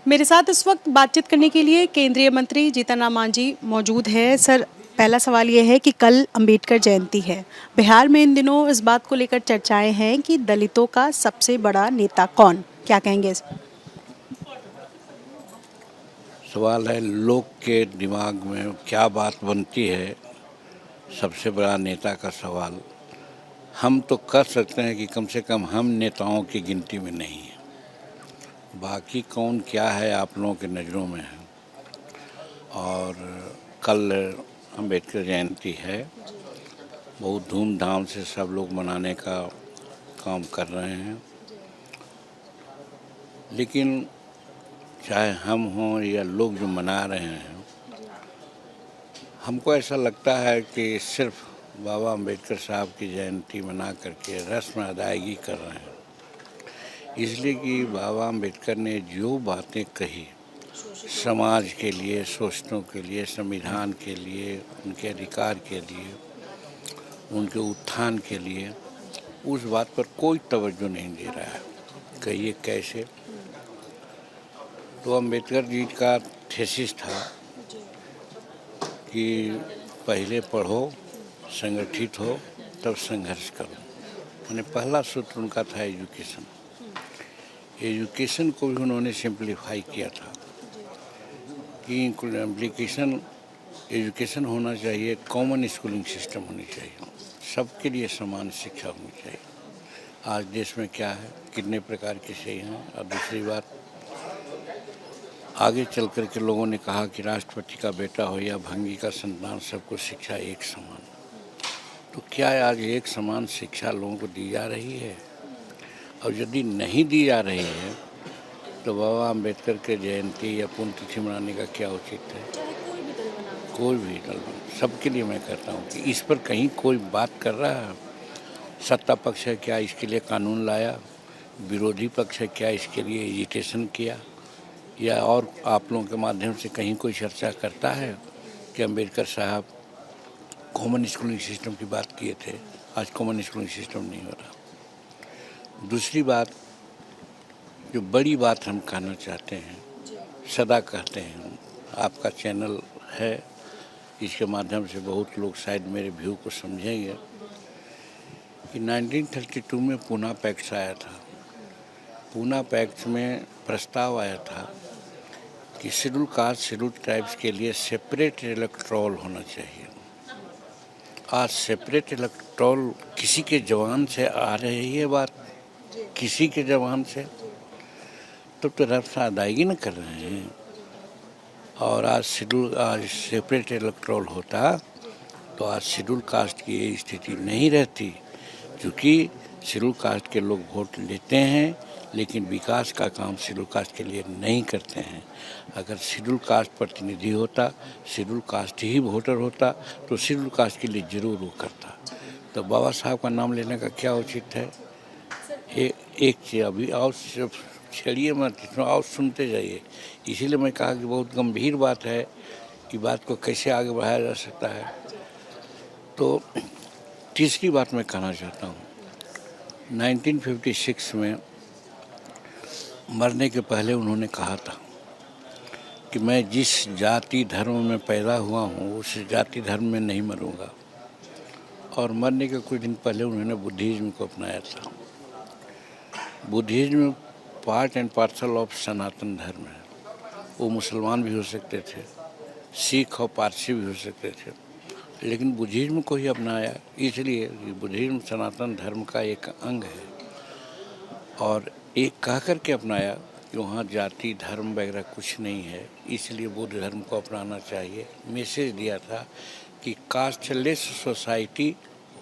मेरे साथ इस वक्त बातचीत करने के लिए केंद्रीय मंत्री जीतन राम मांझी मौजूद है। सर, पहला सवाल ये है कि कल अंबेडकर जयंती है। बिहार में इन दिनों इस बात को लेकर चर्चाएं हैं कि दलितों का सबसे बड़ा नेता कौन, क्या कहेंगे इस पर? सवाल है लोग के दिमाग में क्या बात बनती है, सबसे बड़ा नेता का सवाल। हम तो कर सकते हैं कि कम से कम हम नेताओं की गिनती में नहीं हैं। बाकी कौन क्या है आप लोगों के नज़रों में है। और कल अंबेडकर जयंती है, बहुत धूमधाम से सब लोग मनाने का काम कर रहे हैं। लेकिन चाहे हम हों या लोग जो मना रहे हैं, हमको ऐसा लगता है कि सिर्फ बाबा अंबेडकर साहब की जयंती मना करके रस्म अदायगी कर रहे हैं। इसलिए कि बाबा अंबेडकर ने जो बातें कही समाज के लिए, शोषणों के लिए, संविधान के लिए, उनके अधिकार के लिए, उनके उत्थान के लिए, उस बात पर कोई तवज्जो नहीं दे रहा है। कहिए कैसे? तो अंबेडकर जी का थीसिस था कि पहले पढ़ो, संगठित हो, तब संघर्ष करो। मैंने पहला सूत्र उनका था एजुकेशन। एजुकेशन को भी उन्होंने सिंप्लीफाई किया था कि एप्लीकेशन एजुकेशन होना चाहिए, कॉमन स्कूलिंग सिस्टम होनी चाहिए, सबके लिए समान शिक्षा होनी चाहिए। आज देश में क्या है, कितने प्रकार के सही हैं। और दूसरी बात, आगे चल कर के लोगों ने कहा कि राष्ट्रपति का बेटा हो या भंगी का संतान, सबको शिक्षा एक समान। तो क्या आज एक समान शिक्षा लोगों को दी जा रही है? और यदि नहीं दी जा रही है तो बाबा अम्बेडकर के जयंती या पुण्यतिथि मनाने का क्या उचित है? कोई भी दल सबके लिए मैं कहता हूँ कि इस पर कहीं कोई बात कर रहा है। सत्ता पक्ष है क्या इसके लिए कानून लाया? विरोधी पक्ष है क्या इसके लिए एजिटेशन किया? या और आप लोगों के माध्यम से कहीं कोई चर्चा करता है कि अम्बेडकर साहब कॉमन स्कूलिंग सिस्टम की बात किए थे? आज कॉमन स्कूलिंग सिस्टम नहीं हो रहा। दूसरी बात, जो बड़ी बात हम कहना चाहते हैं, सदा कहते हैं, आपका चैनल है, इसके माध्यम से बहुत लोग शायद मेरे व्यू को समझेंगे कि 1932 में पूना पैक्ट आया था। पूना पैक्ट में प्रस्ताव आया था कि शेड्यूल कास्ट, शेड्यूल ट्राइब्स के लिए सेपरेट इलेक्टोरल होना चाहिए। आज सेपरेट इलेक्टोरल किसी के जवान से आ रही है बात, किसी के जवान से, तब तो रफ्ता अदायगी न कर रहे हैं। और आज सेपरेट इलेक्टोरल होता तो आज शेड्यूल कास्ट की ये स्थिति नहीं रहती, क्योंकि शेड्यूल कास्ट के लोग वोट लेते हैं लेकिन विकास का काम शेड्यूल कास्ट के लिए नहीं करते हैं। अगर शेड्यूल कास्ट प्रतिनिधि होता, शेड्यूल कास्ट ही वोटर होता, तो शेड्यूल कास्ट के लिए जरूर वो करता। तो बाबा साहब का नाम लेने का क्या उचित है? एक चीज़ अभी और सिर्फ छेड़िए मत, और सुनते जाइए। इसीलिए मैं कहा कि बहुत गंभीर बात है कि बात को कैसे आगे बढ़ाया जा सकता है। तो तीसरी बात मैं कहना चाहता हूँ, 1956 में मरने के पहले उन्होंने कहा था कि मैं जिस जाति धर्म में पैदा हुआ हूँ उस जाति धर्म में नहीं मरूंगा। और मरने के कुछ दिन पहले उन्होंने बुद्धिज़्म को अपनाया था। Buddhism part and parcel of Sanatan Dharma है। वो मुसलमान भी हो सकते थे, सिख और पारसी भी हो सकते थे, लेकिन बुद्धिज़्म को ही अपनाया, इसलिए बुद्धिज़्म सनातन धर्म का एक अंग है। और एक कह कर के अपनाया कि वहाँ जाति धर्म वगैरह कुछ नहीं है, इसलिए बुद्ध धर्म को अपनाना चाहिए। मैसेज दिया था कि कास्टलेस सोसाइटी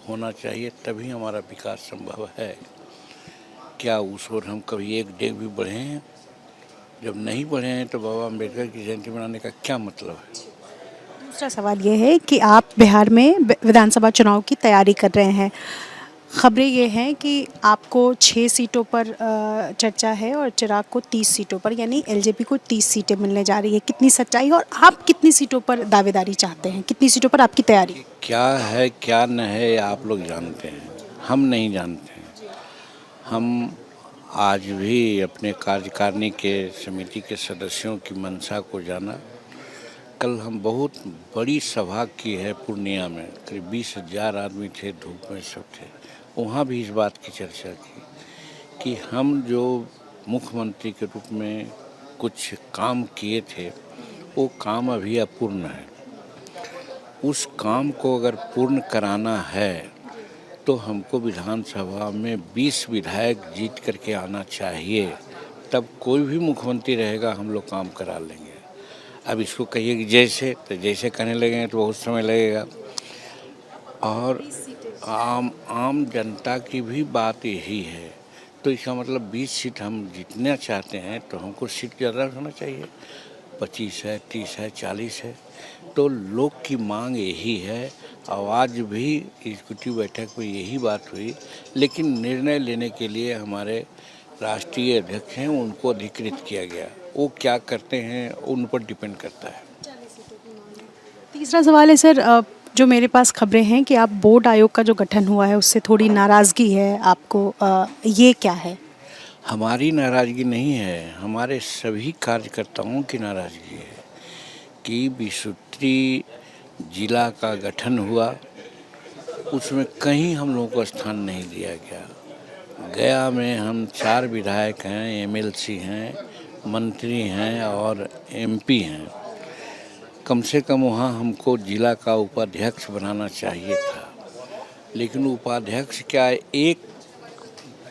होना चाहिए, तभी हमारा विकास संभव है। क्या उस ओर हम कभी एक डेग भी बढ़े हैं? जब नहीं बढ़े हैं तो बाबा अम्बेडकर की जयंती मनाने का क्या मतलब है? दूसरा सवाल ये है कि आप बिहार में विधानसभा चुनाव की तैयारी कर रहे हैं। खबरें ये हैं कि आपको 6 सीटों पर चर्चा है और चिराग को 30 सीटों पर, यानी एलजेपी को 30 सीटें मिलने जा रही है। कितनी सच्चाई, और आप कितनी सीटों पर दावेदारी चाहते हैं? कितनी सीटों पर आपकी तैयारी? क्या है क्या न है आप लोग जानते हैं, हम नहीं जानते हैं। हम आज भी अपने कार्यकारिणी के समिति के सदस्यों की मंशा को जाना। कल हम बहुत बड़ी सभा की है पूर्णिया में, करीब 20,000 आदमी थे, धूप में सब थे। वहाँ भी इस बात की चर्चा की कि हम जो मुख्यमंत्री के रूप में कुछ काम किए थे वो काम अभी अपूर्ण है। उस काम को अगर पूर्ण कराना है तो हमको विधानसभा में 20 विधायक जीत करके आना चाहिए, तब कोई भी मुख्यमंत्री रहेगा हम लोग काम करा लेंगे। अब इसको कहिए कि जैसे तो जैसे कहने लगेंगे तो बहुत समय लगेगा। और आम आम जनता की भी बात यही है, तो इसका मतलब 20 सीट हम जीतना चाहते हैं तो हमको सीट ज़्यादा होना चाहिए, 25 है, 30 है, 40 है। तो लोग की मांग यही है। आज भी एग्जीक्यूटिव बैठक में यही बात हुई, लेकिन निर्णय लेने के लिए हमारे राष्ट्रीय अध्यक्ष हैं, उनको अधिकृत किया गया। वो क्या करते हैं उन पर डिपेंड करता है। तीसरा सवाल है सर, जो मेरे पास खबरें हैं कि आप बोर्ड आयोग का जो गठन हुआ है उससे थोड़ी नाराज़गी है आपको, ये क्या है? हमारी नाराज़गी नहीं है, हमारे सभी कार्यकर्ताओं की नाराज़गी है कि बिशुत्री जिला का गठन हुआ, उसमें कहीं हम लोगों को स्थान नहीं दिया गया। गया में हम 4 विधायक हैं, एमएलसी हैं, मंत्री हैं और एमपी हैं। कम से कम वहाँ हमको जिला का उपाध्यक्ष बनाना चाहिए था, लेकिन उपाध्यक्ष क्या, एक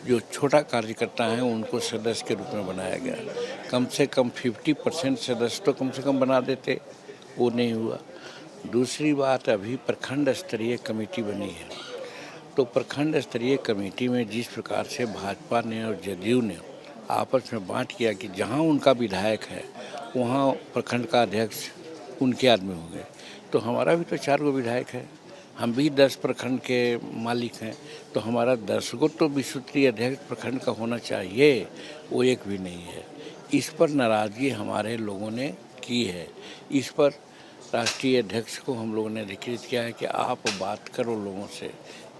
जो छोटा कार्यकर्ता है उनको सदस्य के रूप में बनाया गया। कम से कम 50% सदस्य तो कम से कम बना देते, वो नहीं हुआ। दूसरी बात, अभी प्रखंड स्तरीय कमेटी बनी है, तो प्रखंड स्तरीय कमेटी में जिस प्रकार से भाजपा ने और जदयू ने आपस में बांट किया कि जहां उनका विधायक है वहां प्रखंड का अध्यक्ष उनके आदमी होंगे, तो हमारा भी तो 4 गो विधायक है, हम भी 10 प्रखंड के मालिक हैं, तो हमारा 10 गो तो विस्तृत अध्यक्ष प्रखंड का होना चाहिए, वो एक भी नहीं है। इस पर नाराज़गी हमारे लोगों ने की है। इस पर राष्ट्रीय अध्यक्ष को हम लोगों ने अधिकृत किया है कि आप बात करो लोगों से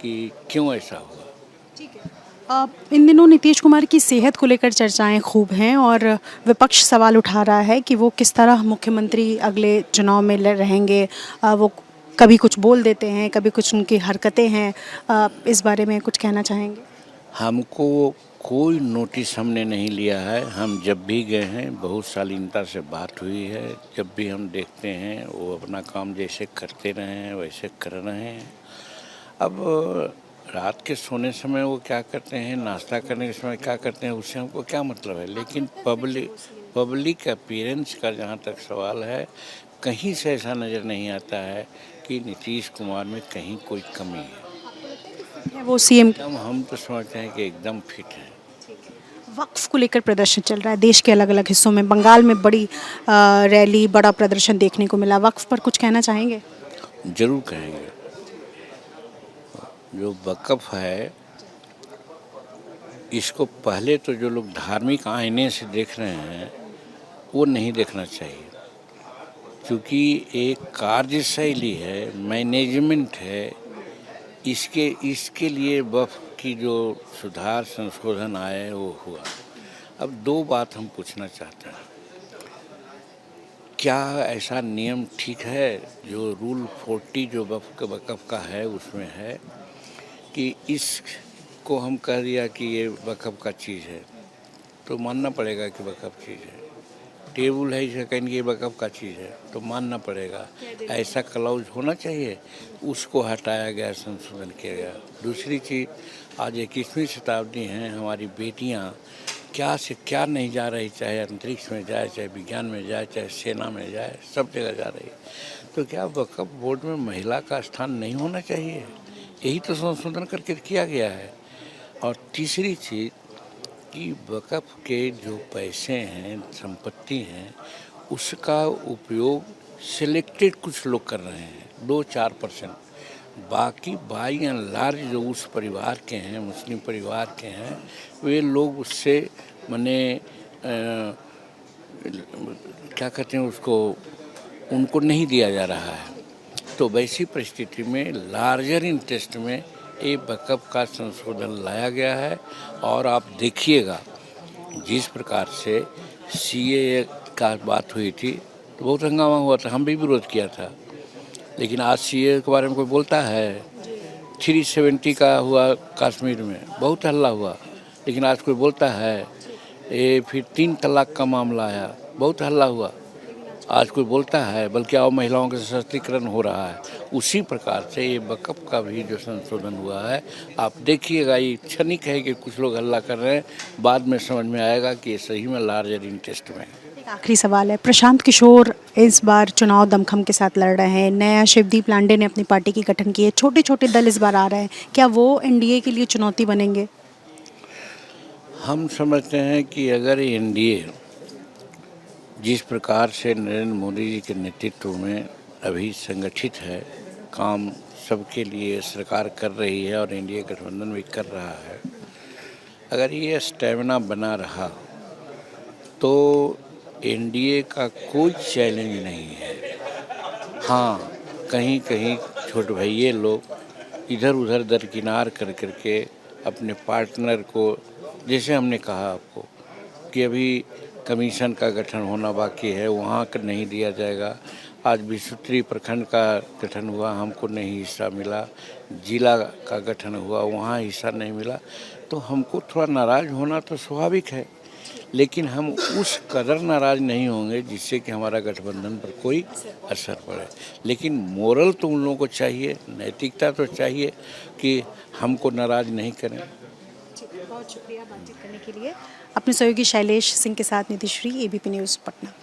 कि क्यों ऐसा हुआ। इन दिनों नीतीश कुमार की सेहत को लेकर चर्चाएं खूब हैं और विपक्ष सवाल उठा रहा है कि वो किस तरह मुख्यमंत्री अगले चुनाव में रहेंगे। वो कभी कुछ बोल देते हैं, कभी कुछ उनकी हरकतें हैं। इस बारे में कुछ कहना चाहेंगे? हमको कोई नोटिस हमने नहीं लिया है। हम जब भी गए हैं बहुत शालीनता से बात हुई है। जब भी हम देखते हैं वो अपना काम जैसे करते रहे हैं वैसे कर रहे हैं। अब रात के सोने समय वो क्या करते हैं, नाश्ता करने के समय क्या करते हैं, उससे हमको क्या मतलब है। लेकिन पब्लिक अपीयरेंस का जहाँ तक सवाल है, कहीं से ऐसा नज़र नहीं आता है कि नीतीश कुमार में कहीं कोई कमी है। वो सीएम एकदम हम तो समझते हैं कि एकदम फिट है। वक्फ को लेकर प्रदर्शन चल रहा है देश के अलग अलग हिस्सों में। बंगाल में बड़ी रैली, बड़ा प्रदर्शन देखने को मिला। वक्फ पर कुछ कहना चाहेंगे? जरूर कहेंगे। जो वक़्फ़ है, इसको पहले तो जो लोग धार्मिक आईने से देख रहे हैं वो नहीं देखना चाहिए, क्योंकि एक कार्यशैली है, मैनेजमेंट है। इसके लिए वक्फ की जो सुधार संशोधन आए वो हुआ। अब 2 बात हम पूछना चाहते हैं, क्या ऐसा नियम ठीक है जो रूल 40 जो वक्फ का है उसमें है कि इसको हम कह दिया कि ये वक़्फ़ का चीज़ है तो मानना पड़ेगा कि वक़्फ़ चीज़ है। टेबल है इसे कहेंगे ये वक़्फ़ का चीज़ है तो मानना पड़ेगा। ऐसा क्लॉज होना चाहिए, उसको हटाया गया, संशोधन किया गया। दूसरी चीज़, आज 21वीं शताब्दी है, हमारी बेटियां क्या से क्या नहीं जा रही, चाहे अंतरिक्ष में जाए, चाहे विज्ञान में जाए, चाहे सेना में जाए, सब जगह जा रही। तो क्या वक़्फ़ बोर्ड में महिला का स्थान नहीं होना चाहिए? यही तो संशोधन करके किया गया है। और तीसरी चीज़ कि वक़्फ़ के जो पैसे हैं, संपत्ति हैं, उसका उपयोग सिलेक्टेड कुछ लोग कर रहे हैं, 2-4%। बाकी बाई एंड लार्ज जो उस परिवार के हैं, मुस्लिम परिवार के हैं, वे लोग उससे माने क्या कहते हैं उसको, उनको नहीं दिया जा रहा है। तो वैसी परिस्थिति में लार्जर इंटरेस्ट में ये बकअप का संशोधन लाया गया है। और आप देखिएगा जिस प्रकार से सीए का बात हुई थी तो बहुत हंगामा हुआ था, हम भी विरोध किया था। लेकिन आज सीए के बारे में कोई बोलता है? 370 का हुआ कश्मीर में, बहुत हल्ला हुआ, लेकिन आज कोई बोलता है? ये फिर 3 तलाक का मामला आया, बहुत हल्ला हुआ, आज कोई बोलता है? बल्कि अब महिलाओं का सशक्तिकरण हो रहा है। उसी प्रकार से ये वक्फ का भी जो संशोधन हुआ है, आप देखिएगा, ये क्षणिक है कि कुछ लोग हल्ला कर रहे हैं, बाद में समझ में आएगा कि ये सही में लार्जर इंटरेस्ट में है। एक आखिरी सवाल है, प्रशांत किशोर इस बार चुनाव दमखम के साथ लड़ रहे हैं, नया शिवदीप लांडे ने अपनी पार्टी की गठन की है, छोटे छोटे दल इस बार आ रहे हैं, क्या वो एनडीए के लिए चुनौती बनेंगे? हम समझते हैं कि अगर एनडीए जिस प्रकार से नरेंद्र मोदी जी के नेतृत्व में अभी संगठित है, काम सबके लिए सरकार कर रही है और एनडीए गठबंधन भी कर रहा है, अगर ये स्टेमिना बना रहा तो एनडीए का कोई चैलेंज नहीं है। हाँ, कहीं कहीं छोटे भैये लोग इधर उधर दरकिनार कर करके अपने पार्टनर को, जैसे हमने कहा आपको कि अभी कमीशन का गठन होना बाकी है, वहाँ का नहीं दिया जाएगा। आज बिसुत्री प्रखंड का गठन हुआ, हमको नहीं हिस्सा मिला, जिला का गठन हुआ, वहाँ हिस्सा नहीं मिला, तो हमको थोड़ा नाराज़ होना तो स्वाभाविक है। लेकिन हम उस कदर नाराज़ नहीं होंगे जिससे कि हमारा गठबंधन पर कोई असर पड़े। लेकिन मोरल तो उन लोगों को चाहिए, नैतिकता तो चाहिए कि हमको नाराज़ नहीं करें। बहुत शुक्रिया बातचीत करने के लिए। अपने सहयोगी शैलेश सिंह के साथ निधिश्री, एबीपी न्यूज़ पटना।